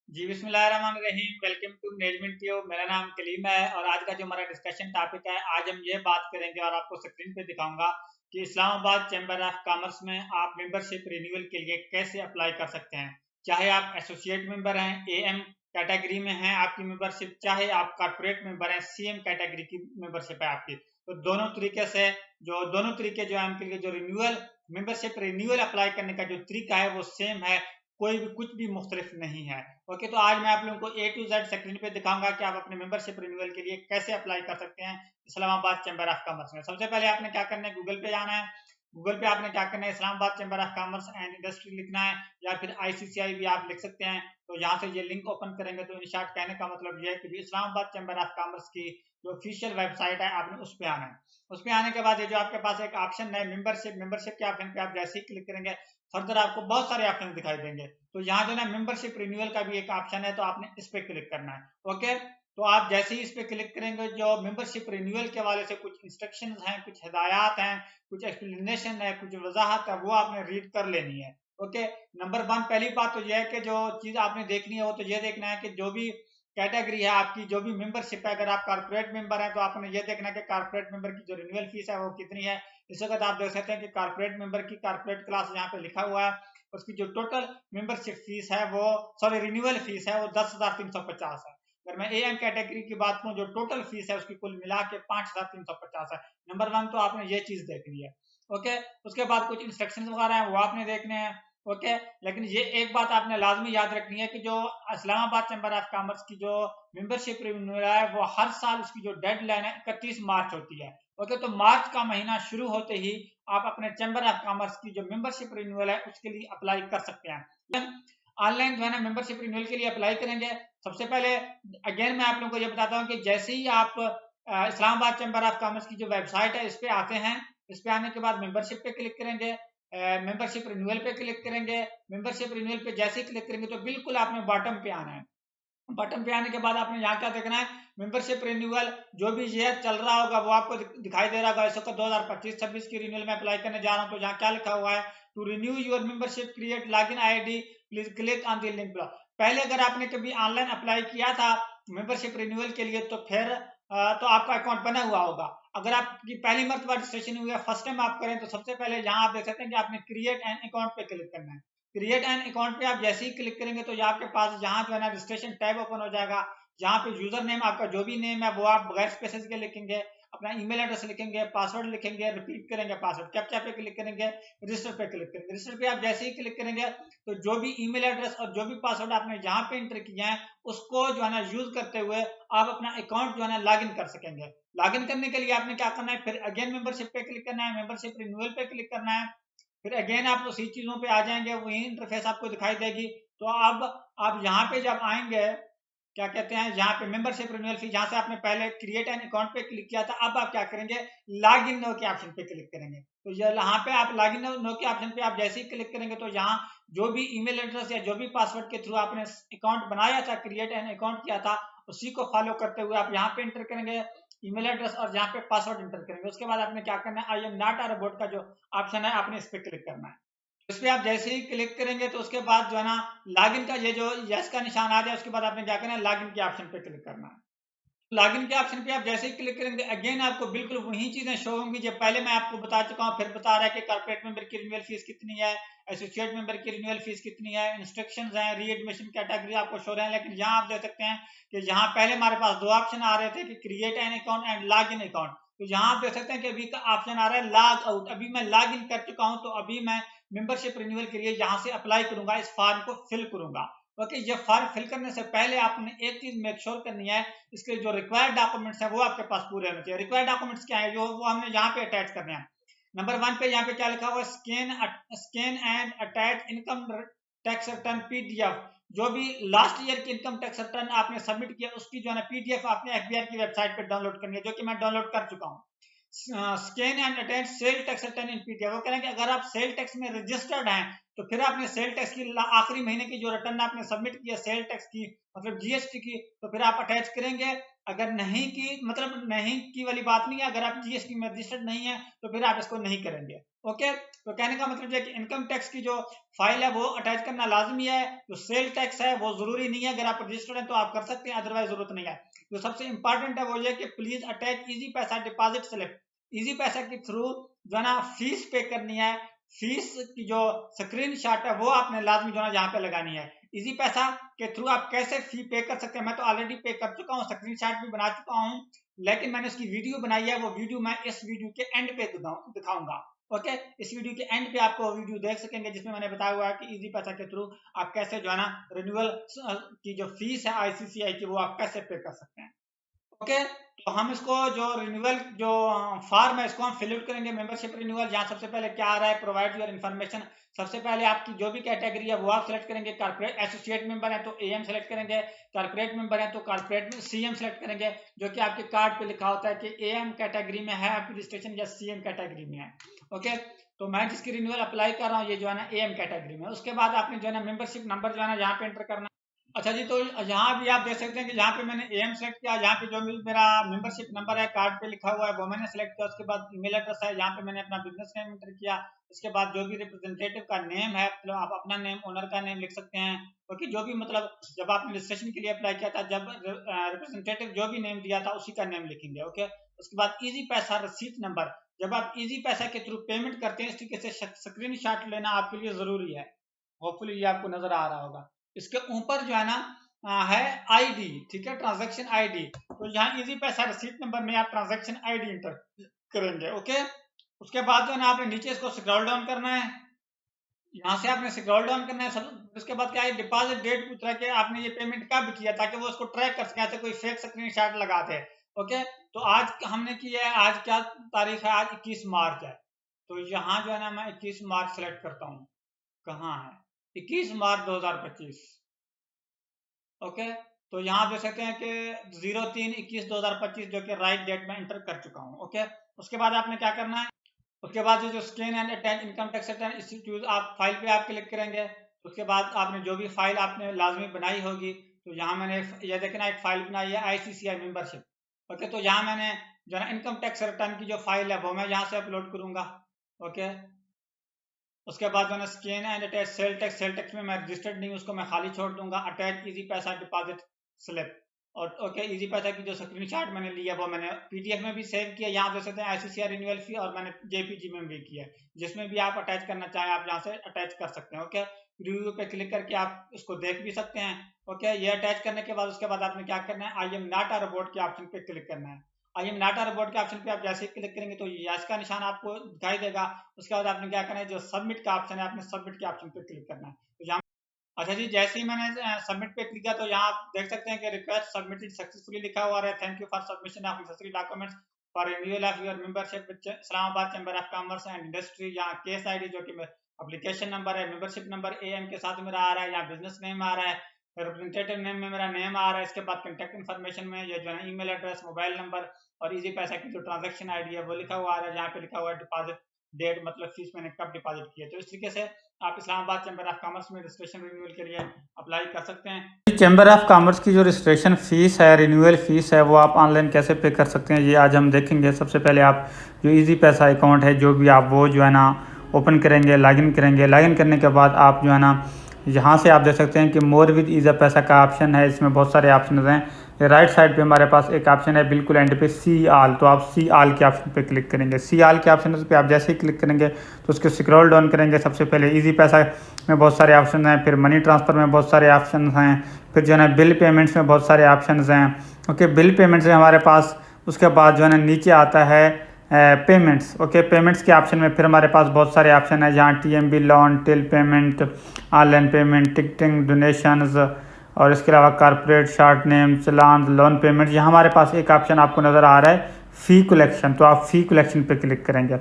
जी बिस्मिल्लाहिर्रहमानिर्रहीम। Welcome to Management Tube. मेरा नाम कलीम है और आज का जो हमारा डिस्कशन टॉपिक है, आज हम ये बात करेंगे और आपको स्क्रीन पे दिखाऊंगा कि इस्लामाबाद चैम्बर ऑफ कॉमर्स में आप मेंबरशिप रिन्यूअल के लिए कैसे अप्लाई कर सकते हैं। चाहे आप एसोसिएट मेंबर हैं, एएम कैटेगरी में हैं आपकी मेंबरशिप, चाहे आप कॉर्पोरेट मेंबर हैं, सीएम कैटेगरी की मेंबरशिप है आपकी, तो दोनों तरीके से दोनों तरीके जो है जो रिन्यूअल मेंबरशिप रिन्यूअल अप्लाई करने का जो तरीका है वो सेम है, कोई भी कुछ भी मुख्तलिफ नहीं है। ओके, तो आज मैं आप लोगों को ए टू जेड स्क्रीन पे दिखाऊंगा कि आप अपने मेंबरशिप रिन्यूअल के लिए कैसे अप्लाई कर सकते हैं इस्लामाबाद चैम्बर ऑफ कॉमर्स में। सबसे पहले आपने क्या करना है, गूगल पे जाना है। गूगल पे आपने क्या करना है, Islamabad chamber of commerce and industry लिखना है, या फिर आईसीसीआई भी आप लिख सकते हैं। तो यहाँ से ये लिंक ओपन करेंगे तो इन शॉर्ट कहने का मतलब ये है कि इस्लामाबाद चैम्बर ऑफ कॉमर्स की जो ऑफिशियल वेबसाइट है आपने उस पर आना है। उस पर आने के बाद ये जो आपके पास एक ऑप्शन है मेंबरशिप के ऑप्शन पे आप जैसे ही क्लिक करेंगे, फर्दर आपको बहुत सारे ऑप्शन दिखाई देंगे। तो यहाँ जो ना मेंबरशिप रिन्यूअल का भी एक ऑप्शन है, तो आपने इस पे क्लिक करना है। ओके, तो आप जैसे ही इस पे क्लिक करेंगे, जो मेंबरशिप रिन्यूअल के हवाले से कुछ इंस्ट्रक्शंस हैं, कुछ हिदायत हैं, कुछ एक्सप्लेनेशन है, कुछ वजाहत है, वो आपने रीड कर लेनी है। ओके, नंबर वन पहली बात तो यह है कि जो चीज आपने देखनी है वो तो ये देखना है कि जो भी कैटेगरी है आपकी, जो भी मेंबरशिप है, अगर आप कॉर्पोरेट मेंबर है तो आपने ये देखना है कि कॉर्पोरेट मेंबर की जो रिन्यूअल फीस है वो कितनी है। इस वक्त आप देख सकते हैं कि कॉर्पोरेट मेंबर की कॉर्पोरेट क्लास यहाँ पे लिखा हुआ है, उसकी जो टोटल मेंबरशिप फीस है वो रिन्यूअल फीस है वो 10,350 है। अगर मैं एएम कैटेगरी की बात करूँ, जो टोटल फीस है उसकी कुल मिला के 5,350 है। नंबर वन तो आपने ये चीज देखनी है। ओके, उसके बाद कुछ इंस्ट्रक्शन वगैरह है वो आपने देखने हैं। ओके, लेकिन ये एक बात आपने लाजमी याद रखनी है कि जो इस्लामाबाद चैम्बर ऑफ कॉमर्स की जो मेंबरशिप रिन्यूअल है वो हर साल उसकी जो डेडलाइन है 31 मार्च होती है। ओके, तो मार्च का महीना शुरू होते ही आप अपने चैम्बर ऑफ कॉमर्स की जो मेंबरशिप रिन्यूअल है उसके लिए अप्लाई कर सकते हैं। ऑनलाइन जो है ना मेंबरशिप रिन्यूअल के लिए अप्लाई करेंगे, सबसे पहले अगेन मैं आप लोगों को ये बताता हूँ कि जैसे ही आप इस्लामाबाद चैम्बर ऑफ कॉमर्स की जो वेबसाइट है इस पे आते हैं, इस पे आने के बाद मेंबरशिप पे क्लिक करेंगे, मेंबरशिप रिन्यूअल पे क्लिक करेंगे। मेंबरशिप रिन्यूअल पे जैसे ही क्लिक करेंगे तो बिल्कुल आपने बॉटम पे आना है। बटन पे आने के बाद आपने यहाँ क्या देखना है, मेंबरशिप रिन्यूअल जो भी ईयर चल रहा होगा वो आपको दिखाई दे रहा होगा। इस वक्त 2025-26 की रिन्यूअल में अप्लाई करने जा रहा हूँ, तो यहाँ क्या लिखा हुआ है, to renew your membership create login ID please click on the link. पहले अगर आपने कभी ऑनलाइन अप्लाई किया था मेंबरशिप रिन्यूअल के लिए तो फिर तो आपका अकाउंट बना हुआ होगा। अगर आपकी पहली मरतबा रजिस्ट्रेशन हुई है, फर्स्ट टाइम आप करें, तो सबसे पहले यहाँ आप देख सकते हैं कि आपने क्रिएट एन अकाउंट पे क्लिक करना है। क्रिएट एन अकाउंट पे आप जैसे ही क्लिक करेंगे तो आपके पास यहाँ जो है ना रजिस्ट्रेशन टैब ओपन हो जाएगा। जहाँ पे यूजर नेम आपका जो भी नेम है वो आप बगैर स्पेसेस के लिखेंगे, अपना ईमेल एड्रेस लिखेंगे, पासवर्ड लिखेंगे, रिपीट करेंगे पासवर्ड, कैप्चा पे क्लिक करेंगे, रजिस्टर पे क्लिक करेंगे। रजिस्टर पे आप जैसे ही क्लिक करेंगे तो जो भी ईमेल एड्रेस और जो भी पासवर्ड आपने यहाँ पे एंटर किया है उसको जो है ना यूज करते हुए आप अपना अकाउंट जो है ना लॉग इन कर सकेंगे। लॉग इन करने के लिए आपने क्या करना है, फिर अगेन मेंबरशिप पे क्लिक करना है, मेंबरशिप रिन्यूअल पे क्लिक करना है, फिर अगेन आप उसी चीजों पे आ जाएंगे, वही इंटरफेस आपको दिखाई देगी। तो अब आप यहाँ पे जब आएंगे, क्या कहते हैं, यहाँ पे मेंबरशिप रिन्यूअल फी, जहां से आपने पहले क्रिएट एन अकाउंट पे क्लिक किया था, अब आप क्या करेंगे, लॉग इन नो के ऑप्शन पे क्लिक करेंगे। तो यहाँ पे आप लॉग इन नो के ऑप्शन पे आप जैसे ही क्लिक करेंगे तो यहाँ जो भी ईमेल एड्रेस या जो भी पासवर्ड के थ्रू आपने अकाउंट बनाया था, क्रिएट एन अकाउंट किया था, उसी को फॉलो करते हुए आप यहाँ पे एंटर करेंगे ईमेल एड्रेस और यहाँ पे पासवर्ड एंटर करेंगे। उसके बाद आपने क्या करना है, I am not a robot का जो ऑप्शन है आपने इस पे क्लिक करना है। इस पे आप जैसे ही क्लिक करेंगे तो उसके बाद जो है ना लॉगिन का ये जो यस का निशान आ जाए, उसके बाद आपने क्या करना है, लॉगिन के ऑप्शन पे क्लिक करना है। लॉगिन के ऑप्शन पे आप जैसे ही क्लिक करेंगे अगेन आपको बिल्कुल वही चीजें शो होंगी जो पहले मैं आपको बता चुका हूँ। फिर बता रहा है कि कॉर्पोरेट मेंबर की रिन्यूअल फीस कितनी है, एसोसिएट मेंबर की रिन्यूअल फीस कितनी है, इंस्ट्रक्शंस हैं, रीएडमिशन कैटेगरी आपको शो रहे हैं। लेकिन यहाँ आप देख सकते हैं कि यहाँ पहले हमारे पास दो ऑप्शन आ रहे थे कि create an account and log in account, तो यहाँ आप देख सकते हैं कि अभी का ऑप्शन आ रहा है लॉग आउट। अभी मैं लॉग इन कर चुका हूँ, तो अभी मैं मेंबरशिप रिन्यूअल के लिए यहाँ से अप्लाई करूंगा, इस फॉर्म को फिल करूंगा। ओके, ये फॉर्म फिल करने से पहले आपने एक चीज मेक श्योर करनी है, इसके जो रिक्वायर्ड डॉक्यूमेंट्स हैं वो आपके पास पूरे होने चाहिए। रिक्वायर्ड डॉक्यूमेंट्स क्या है, जो वो हमने यहाँ पे अटैच करने हैं। नंबर वन पे यहाँ पे क्या लिखा हुआ है, scan and attach income tax return PDF. जो भी लास्ट ईयर की इनकम टैक्स रिटर्न आपने सबमिट किया उसकी जो है पीडीएफ आपने एफबीआर की वेबसाइट पे डाउनलोड करनी है, जो कि मैं डाउनलोड कर चुका हूँ। Scan and attach sale tax return in PDF. वो कह रहे हैं कि अगर आप सेल टैक्स में रजिस्टर्ड हैं तो फिर आपने सेल टैक्स की आखिरी महीने की जो रिटर्न आपने सबमिट किया सेल टैक्स की मतलब जीएसटी की, तो फिर आप अटैच करेंगे। अगर नहीं की मतलब नहीं की वाली बात नहीं है, अगर आप जीएसटी में रजिस्टर्ड नहीं है तो फिर आप इसको नहीं करेंगे। ओके, तो कहने का मतलब है कि इनकम टैक्स की जो फाइल है वो अटैच करना लाजमी है। जो सेल टैक्स है वो जरूरी नहीं है, अगर आप रजिस्टर्ड हैं तो आप कर सकते हैं, अदरवाइज जरूरत नहीं है। जो सबसे इंपॉर्टेंट है वो ये कि प्लीज अटैच इजी पैसा डिपॉजिट स्लिप। इजी पैसा के थ्रू जो है ना फीस पे करनी है, फीस की जो स्क्रीनशॉट है वो आपने लाजमी जो है यहाँ पे लगानी है। इजी पैसा के थ्रू आप कैसे फी पे कर सकते हैं, मैं तो ऑलरेडी पे कर चुका हूँ, स्क्रीनशॉट भी बना चुका हूँ, लेकिन मैंने उसकी वीडियो बनाई है, वो वीडियो मैं इस वीडियो के एंड पे दिखाऊंगा। ओके, इस वीडियो के एंड पे आपको वीडियो देख सकेंगे जिसमें मैंने बताया हुआ है कि इजी पैसा के थ्रू आप कैसे जो है ना रिन्यूअल की जो फीस है आईसीसीआई की वो आप कैसे पे कर सकते हैं। ओके, तो हम इसको जो रिन्यूअल जो फॉर्म है इसको हम फिल आउट करेंगे। मेंबरशिप रिन्यूअल, जहाँ सबसे पहले क्या आ रहा है, प्रोवाइड योर इन्फॉर्मेशन। सबसे पहले आपकी जो भी कैटेगरी है वो आप सेलेक्ट करेंगे। कॉर्पोरेट एसोसिएट मेंबर है तो एएम सेलेक्ट करेंगे, कॉर्पोरेट मेंबर है तो कॉर्पोरेट में सीएम सेलेक्ट करेंगे, जो कि आपके कार्ड पे लिखा होता है कि एएम कैटेगरी में है आपकी रजिस्ट्रेशन या सीएम कैटेगरी में है। ओके, तो मैं जिसकी रिन्यूअल अप्लाई कर रहा हूँ ये जो है ना एएम कैटेगरी में। उसके बाद आपने जो है ना मेंबरशिप नंबर जो है ना यहाँ पे एंटर करना। अच्छा जी, तो यहाँ भी आप देख सकते हैं कि यहाँ पे मैंने एम सेलेक्ट किया, यहाँ पे जो मेरा मेंबरशिप नंबर है कार्ड पे लिखा हुआ है वो मैंने सेलेक्ट किया। उसके बाद ईमेल एड्रेस है, यहाँ पे मैंने अपना बिजनेस नेम एंटर किया। उसके बाद जो भी रिप्रेजेंटेटिव का नेम है, मतलब आप अपना नेम, ओनर का नेम लिख सकते हैं, क्योंकि जो भी मतलब जब आपने रजिस्ट्रेशन के लिए अप्लाई किया था, जब रिप्रेजेंटेटिव जो भी नेम दिया था उसी का नेम लिखेंगे। ओके, उसके बाद इजी पैसा रसीद नंबर, जब आप इजी पैसा के थ्रू पेमेंट करते हैं इस तरीके से स्क्रीन शॉट लेना आपके लिए जरूरी है। होपफुली ये आपको नजर आ रहा होगा। इसके ऊपर जो है ना है आईडी, ठीक है, ट्रांजैक्शन आईडी। तो यहाँ इजी पैसा रसीद नंबर में आप ट्रांजैक्शन आईडी इंटर करेंगे। ओके, उसके बाद जो है ना आपने नीचे इसको स्क्रॉल डाउन करना है, यहाँ से आपने स्क्रॉल डाउन करना है सब। उसके बाद क्या है, डिपॉजिट डेट पूछ रहा है कि आपने ये पेमेंट कब किया, ताकि वो उसको ट्रैक कर सके, ऐसे कोई फेक स्क्रीनशॉट लगाते हैं। ओके, तो आज हमने किया है, आज क्या तारीख है, आज 21 मार्च है। तो यहाँ जो है ना मैं 21 मार्च सेलेक्ट करता हूँ, कहाँ है 21 मार्च 2025। ओके, तो यहाँ देख सकते हैं कि 03/21/2025 जो कि राइट डेट में एंटर कर चुका हूँ। ओके, उसके बाद आपने क्या करना है, उसके बाद जो scan and attach income tax return आप फाइल पे आप क्लिक करेंगे। उसके बाद आपने जो भी फाइल आपने लाजमी बनाई होगी, तो यहाँ मैंने ये देखना एक फाइल बनाई है आईसीसीआई मेंबरशिप। ओके, तो यहाँ मैंने जो है इनकम टैक्स रिटर्न की जो फाइल है वो मैं यहाँ से अपलोड करूंगा। ओके, उसके बाद मैंने scan and attach sale tax में मैं रजिस्टर्ड नहीं, उसको मैं खाली छोड़ दूंगा। अटैच इजी पैसा डिपॉजिट स्लिप, और ओके इजी पैसा की जो स्क्रीनशॉट मैंने लिया वो मैंने पीडीएफ में भी सेव किया, यहाँ देख सकते हैं आईसीसीआई रिन्यूअल फी, और मैंने जेपीजी में भी किया है, जिसमें भी आप अटैच करना चाहें आप यहाँ से अटैच कर सकते हैं। ओके, रिव्यू पे क्लिक करके आप इसको देख भी सकते हैं। ओके, ये अटैच करने के बाद उसके बाद आपने क्या करना है, I am not a robot के ऑप्शन पे क्लिक करना है। I am not a robot के ऑप्शन पे आप जैसे ही क्लिक करेंगे तो यस का निशान आपको दिखाई देगा। उसके बाद आपने क्या करना है, जो सबमिट का ऑप्शन है आपने सबमिट के ऑप्शन पे क्लिक करना है। तो यहाँ अच्छा जी, जैसे ही मैंने सबमिट पे क्लिक किया तो यहाँ आप देख सकते हैं कि रिक्वेस्ट सबमिटेड सक्सेसफुली लिखा हुआ है, thank you for submission of necessary documents for renewal of your membership with Islamabad chamber of commerce and industry. यहाँ केस आईडी जो कि एप्लीकेशन नंबर है, मेंबरशिप नंबर एएम के साथ मेरा आ रहा है, यहाँ बिजनेस नेम आ रहा है, रिप्रेजेंटेटिव नेम में मेरा नेम आ रहा है। इसके बाद कॉन्टैक्ट इन्फॉर्मेशन में ये जो है ईमेल एड्रेस, मोबाइल नंबर और इजी पैसा की जो ट्रांजैक्शन आईडी है वो लिखा हुआ आ रहा है। यहाँ पे लिखा हुआ है डिपॉजिट डेट, मतलब फीस मैंने कब डिपॉजिट की है। तो इस तरीके से आप इस्लामाबाद चैम्बर ऑफ कॉमर्स में रजिस्ट्रेशन रिन्यूअल के लिए अप्लाई कर सकते हैं। चैम्बर ऑफ कॉमर्स की जो रजिस्ट्रेशन फीस है, रिन्यूअल फीस है, वो आप ऑनलाइन कैसे पे कर सकते हैं ये आज हम देखेंगे। सबसे पहले आप जो इजी पैसा अकाउंट है जो भी आप वो जो है ना ओपन करेंगे, लॉगिन करेंगे। लॉगिन करने के बाद आप जो है ना यहाँ से आप देख सकते हैं कि मोर विद ईज़ी पैसा का ऑप्शन है, इसमें बहुत सारे ऑप्शन हैं। राइट साइड पे हमारे पास एक ऑप्शन है बिल्कुल एंड पे सी आल, तो आप सी आल के ऑप्शन पे क्लिक करेंगे। सी आल के ऑप्शन पे आप जैसे ही क्लिक करेंगे तो उसको स्क्रॉल डाउन करेंगे। सबसे पहले इजी पैसा में बहुत सारे ऑप्शन हैं, फिर मनी ट्रांसफ़र में बहुत सारे ऑप्शन हैं, फिर जो है ना बिल पेमेंट्स में बहुत सारे ऑप्शन हैं। ओके, बिल पेमेंट्स है हमारे पास। उसके बाद जो है ना नीचे आता है पेमेंट्स। ओके, पेमेंट्स के ऑप्शन में फिर हमारे पास बहुत सारे ऑप्शन है, जहाँ TMB, loan, till payment, online payment, ticketing, donations, और इसके अलावा corporate, short name, challan, loan payment. यहाँ हमारे पास एक ऑप्शन आपको नज़र आ रहा है फ़ी कलेक्शन, तो आप फ़ी कलेक्शन पे क्लिक करेंगे।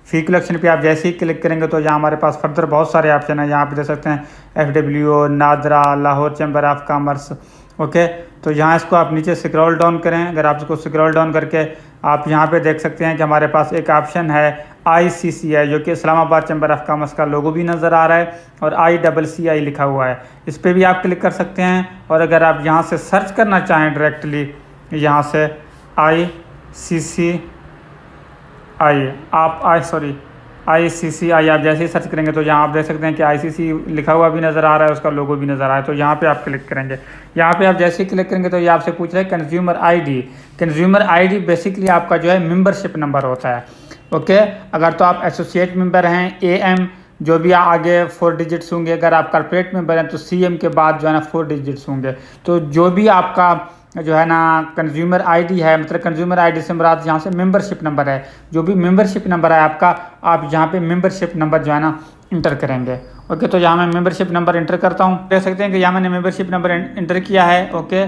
फ़ी कलेक्शन पे आप जैसे ही क्लिक करेंगे तो यहाँ हमारे पास फर्दर बहुत सारे ऑप्शन हैं। यहाँ पे देख सकते हैं FWO, NADRA, Lahore chamber of commerce. Okay, तो यहाँ इसको आप नीचे स्क्रॉल डाउन करें। अगर आप इसको स्क्रॉल डाउन करके आप यहाँ पे देख सकते हैं कि हमारे पास एक ऑप्शन है ICCI, जो कि इस्लामाबाद चैम्बर ऑफ कॉमर्स का लोगो भी नज़र आ रहा है और ICCI लिखा हुआ है। इस पर भी आप क्लिक कर सकते हैं। और अगर आप यहाँ से सर्च करना चाहें डायरेक्टली, यहाँ से ICCI आप जैसे ही सर्च करेंगे तो यहाँ आप देख सकते हैं कि ICCI लिखा हुआ भी नज़र आ रहा है, उसका लोगो भी नज़र आ रहा है। तो यहाँ पे आप क्लिक करेंगे। यहाँ पे आप जैसे ही क्लिक करेंगे तो ये आपसे पूछ रहा है consumer ID। Consumer ID basically आपका जो है मेंबरशिप नंबर होता है। ओके, अगर तो आप एसोसिएट मेंबर हैं AM जो भी आगे 4 डिजिट्स होंगे, अगर आप कॉर्पोरेट मेंबर हैं तो CM के बाद जो है ना 4 डिजिट्स होंगे। तो जो भी आपका जो है ना कंज्यूमर ID है, मतलब कंज्यूमर ID से मुराद यहाँ से मेंबरशिप नंबर है। जो भी मेंबरशिप नंबर है आपका, आप यहाँ पे मेंबरशिप नंबर जो है ना इंटर करेंगे। ओके, तो यहाँ मैं मेंबरशिप नंबर इंटर करता हूँ। देख सकते हैं कि यहाँ मैंने मेंबरशिप नंबर इंटर किया है। ओके,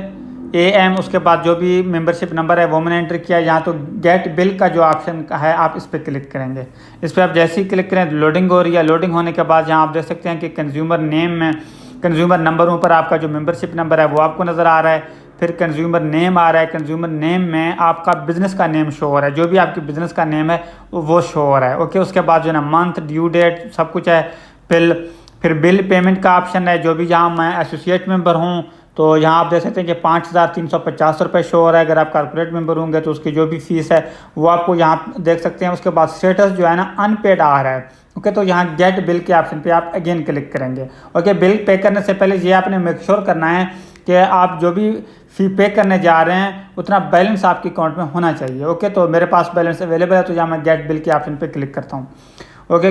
AM, उसके बाद जो भी मेंबरशिप नंबर है वो मैंने एंटर किया। यहाँ तो गेट बिल का जो ऑप्शन है आप इस पर क्लिक करेंगे। इस पर आप जैसे ही क्लिक करें लोडिंग हो रही है। लोडिंग होने के बाद यहाँ आप देख सकते हैं कि कंज्यूमर नेम में कंज्यूमर नंबर ऊपर आपका जो मेंबरशिप नंबर है वो आपको नज़र आ रहा है। फिर कंज्यूमर नेम आ रहा है। कंज्यूमर नेम में आपका बिज़नेस का नेम शो हो रहा है, जो भी आपकी बिज़नेस का नेम है वो शो हो रहा है। ओके, उसके बाद जो है ना मंथ, ड्यू डेट सब कुछ है। फिर बिल पेमेंट का ऑप्शन है। जो भी यहाँ मैं एसोसिएट मेंबर हूँ तो यहाँ आप देख सकते हैं कि 5,350 रुपये शो हो रहा है। अगर आप कॉर्पोरेट मेंबर होंगे तो उसकी जो भी फीस है वो आपको यहाँ देख सकते हैं। उसके बाद स्टेटस जो है ना अनपेड आ रहा है। ओके, तो यहाँ गेट बिल के ऑप्शन पे आप अगेन क्लिक करेंगे। ओके, बिल पे करने से पहले ये आपने मेक श्योर करना है कि आप जो भी फ़ी पे करने जा रहे हैं उतना बैलेंस आपके अकाउंट में होना चाहिए। ओके, तो मेरे पास बैलेंस अवेलेबल है तो यहाँ मैं गेट बिल के ऑप्शन पे क्लिक करता हूँ। ओके,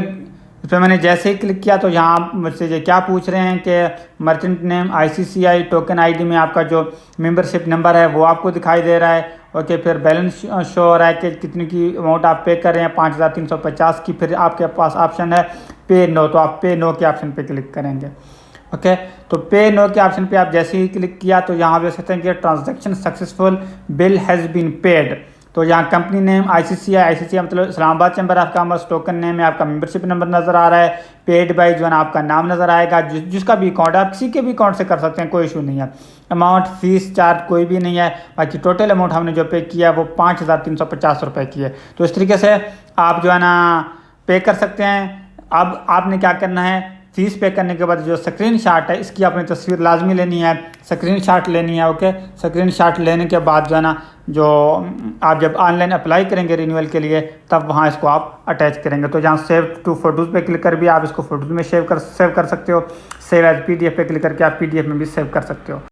इस पर मैंने जैसे ही क्लिक किया तो यहाँ मुझसे ये क्या पूछ रहे हैं कि merchant name ICCI, token ID में आपका जो मेंबरशिप नंबर है वो आपको दिखाई दे रहा है। ओके, फिर बैलेंस शो हो रहा है कि कितने की अमाउंट आप पे कर रहे हैं, 5,350 की। फिर आपके पास ऑप्शन है पे नो, तो आप पे नो के ऑप्शन पे क्लिक करेंगे। ओके, तो पे नो के ऑप्शन पे आप जैसे ही क्लिक किया तो यहाँ देख सकते हैं कि transaction successful, bill has been paid. तो यहाँ कंपनी नेम ICCI मतलब Islamabad chamber of commerce, token name में आपका मेंबरशिप नंबर नज़र आ रहा है। पेड बाय जो है ना आपका नाम नज़र आएगा। जिसका भी अकाउंट आप किसी के भी अकाउंट से कर सकते हैं, कोई इशू नहीं है। अमाउंट, फीस, चार्ज कोई भी नहीं है। बाकी टोटल अमाउंट हमने जो पे किया वो 5,350 रुपये की है। तो इस तरीके से आप जो है ना पे कर सकते हैं। अब आपने क्या करना है, फीस पे करने के बाद जो स्क्रीनशॉट है इसकी आपने तस्वीर लाजमी लेनी है, स्क्रीनशॉट लेनी है। ओके, स्क्रीनशॉट लेने के बाद जो है ना जो आप जब ऑनलाइन अप्लाई करेंगे रिन्यूअल के लिए तब वहाँ इसको आप अटैच करेंगे। तो जहाँ सेव टू फोटोज़ पे क्लिक कर भी आप इसको फोटोज़ में सेव कर सकते हो। सेव एज PDF पे क्लिक करके आप PDF में भी सेव कर सकते हो।